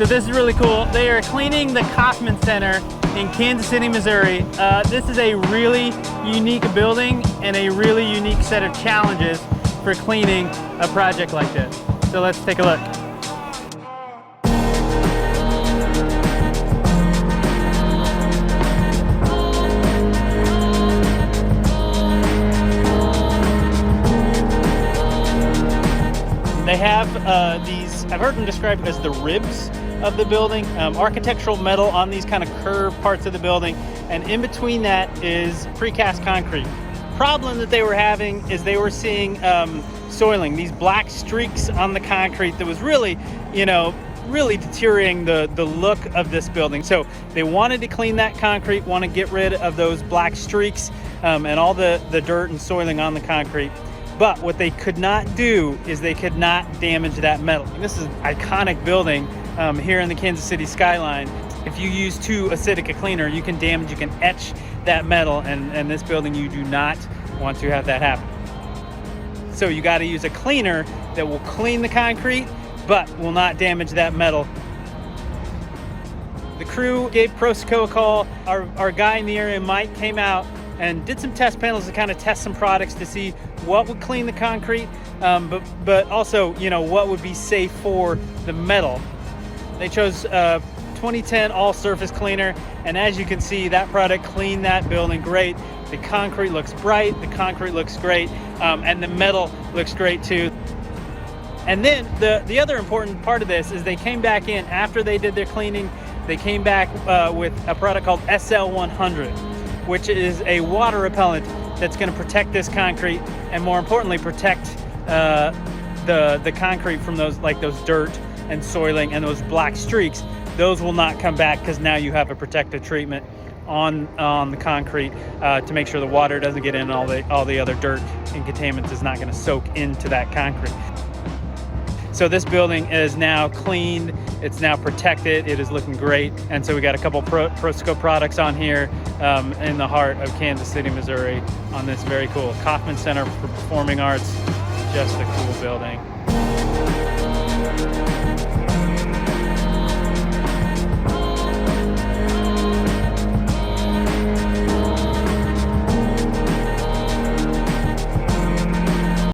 So this is really cool. They are cleaning the Kauffman Center in Kansas City, Missouri. This is a really unique building and a really unique set of challenges for cleaning a project like this. So let's take a look. They have these, I've heard them described as the ribs of the building, architectural metal on these kind of curved parts of the building, and in between that is precast concrete. Problem that they were having is they were seeing soiling, these black streaks on the concrete that was really, really deteriorating the look of this building. So they wanted to clean that concrete, want to get rid of those black streaks and all the dirt and soiling on the concrete. But what they could not do is they could not damage that metal. And this is an iconic building here in the Kansas City skyline. If you use too acidic a cleaner, you can damage, you can etch that metal, and this building, you do not want to have that happen. So you got to use a cleaner that will clean the concrete, but will not damage that metal. The crew gave PROSOCO a call. Our guy in the area, Mike, came out and did some test panels to kind of test some products to see what would clean the concrete, but also, what would be safe for the metal. They chose 2010 all surface cleaner, and as you can see, that product cleaned that building great. The concrete looks bright, the concrete looks great, and the metal looks great too. And then the other important part of this is they came back in after they did their cleaning. They came back with a product called SL100, which is a water repellent that's going to protect this concrete, and more importantly, protect the concrete from those dirt and soiling and those black streaks. Those will not come back because now you have a protective treatment on the concrete to make sure the water doesn't get in, all the other dirt and contaminants is not going to soak into that concrete. So this building is now cleaned, it's now protected, it is looking great. And so we got a couple PROSOCO products on here in the heart of Kansas City, Missouri, on this very cool Kauffman Center for Performing Arts. Just a cool building.